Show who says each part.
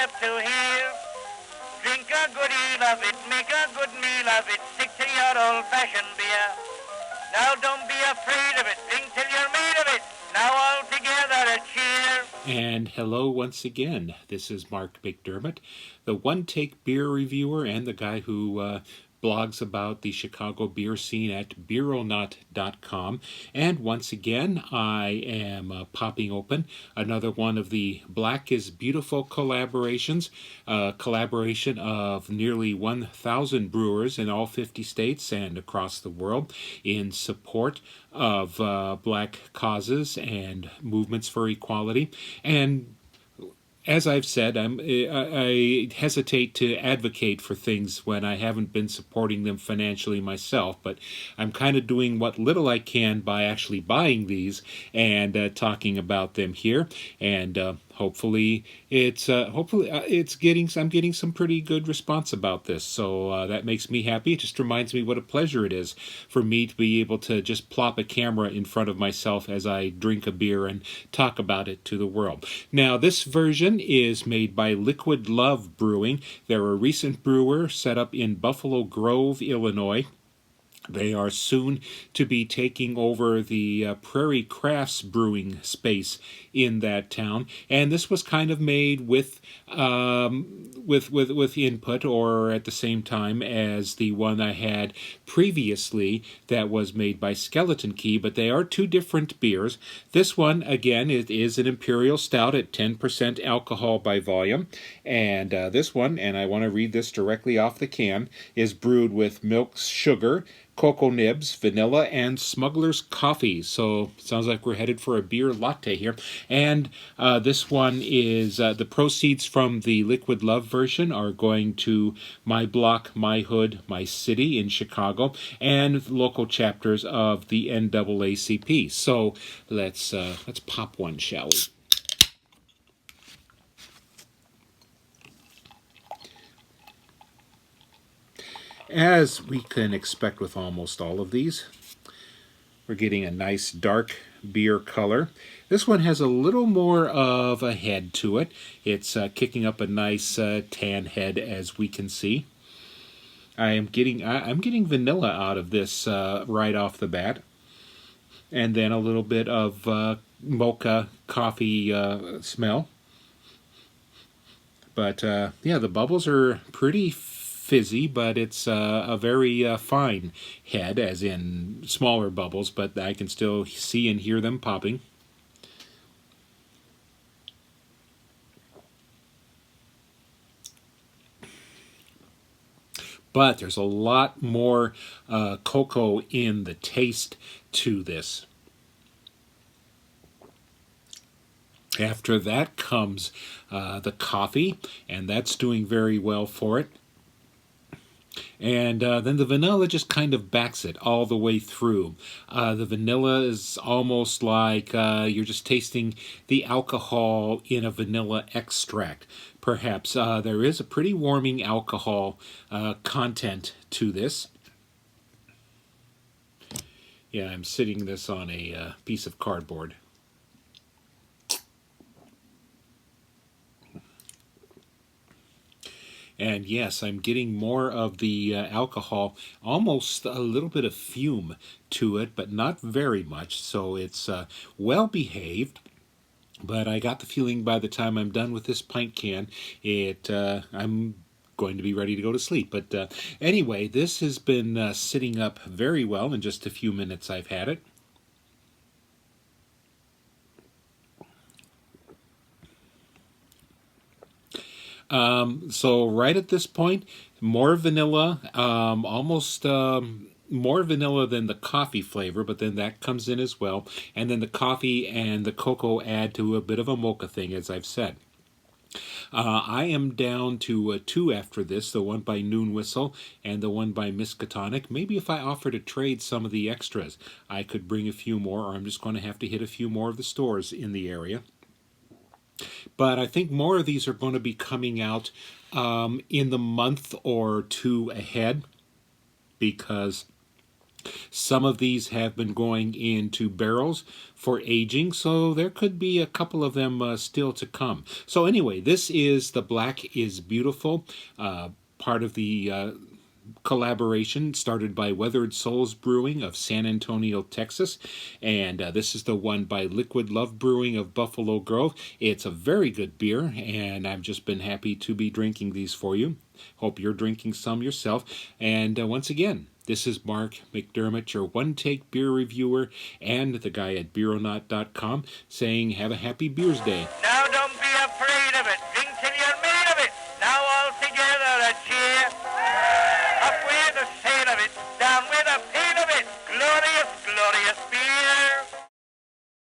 Speaker 1: glad to hear. Drink a good deal of it, make a good meal of it, stick to your old-fashioned beer. Now don't be afraid of it, drink till you're made of it. Now all together a cheer.
Speaker 2: And hello once again. This is Mark McDermott, the one-take beer reviewer and the guy who blogs about the Chicago beer scene at beeronaut.com. And once again, I am popping open another one of the Black is Beautiful collaborations, a collaboration of nearly 1,000 brewers in all 50 states and across the world in support of black causes and movements for equality. And as I've said, I hesitate to advocate for things when I haven't been supporting them financially myself, but I'm kind of doing what little I can by actually buying these and talking about them here. And hopefully I'm getting some pretty good response about this. So that makes me happy. It just reminds me what a pleasure it is for me to be able to just plop a camera in front of myself as I drink a beer and talk about it to the world. Now, this version is made by Liquid Love Brewing. They're a recent brewer set up in Buffalo Grove, Illinois. They are soon to be taking over the Prairie Crafts brewing space in that town, and this was kind of made with input, or at the same time as the one I had previously that was made by Skeleton Key. But they are two different beers. This one, again, it is an imperial stout at 10% alcohol by volume, and this one, and I want to read this directly off the can, is brewed with milk, sugar, cocoa nibs, vanilla, and smuggler's coffee. So sounds like we're headed for a beer latte here. And this one is the proceeds from the Liquid Love version are going to My Block, My Hood, My City in Chicago, and local chapters of the NAACP. So let's pop one, shall we? As we can expect with almost all of these, we're getting a nice dark beer color. This one has a little more of a head to it. It's kicking up a nice tan head, as we can see. I'm getting vanilla out of this right off the bat, and then a little bit of mocha coffee smell. But yeah, the bubbles are pretty fizzy, but it's a very fine head, as in smaller bubbles, but I can still see and hear them popping. But there's a lot more cocoa in the taste to this. After that comes the coffee, and that's doing very well for it. And then the vanilla just kind of backs it all the way through. The vanilla is almost like you're just tasting the alcohol in a vanilla extract. Perhaps there is a pretty warming alcohol content to this. Yeah, I'm sitting this on a piece of cardboard. And yes, I'm getting more of the alcohol, almost a little bit of fume to it, but not very much. So it's well behaved. But I got the feeling by the time I'm done with this pint can, I'm going to be ready to go to sleep. But anyway, this has been sitting up very well in just a few minutes I've had it. So right at this point, more vanilla, almost more vanilla than the coffee flavor, but then that comes in as well. And then the coffee and the cocoa add to a bit of a mocha thing, as I've said. I am down to two after this, the one by Noon Whistle and the one by Miskatonic. Maybe if I offer to trade some of the extras, I could bring a few more, or I'm just going to have to hit a few more of the stores in the area. But I think more of these are going to be coming out in the month or two ahead, because Some of these have been going into barrels for aging, so there could be a couple of them still to come. So anyway, this is the Black is Beautiful, part of the collaboration started by Weathered Souls Brewing of San Antonio, Texas, and this is the one by Liquid Love Brewing of Buffalo Grove. It's a very good beer, and I've just been happy to be drinking these for you. Hope you're drinking some yourself. And once again, this is Mark McDermott, your one-take beer reviewer, and the guy at Beeronaut.com, saying have a happy Beers Day.
Speaker 1: Now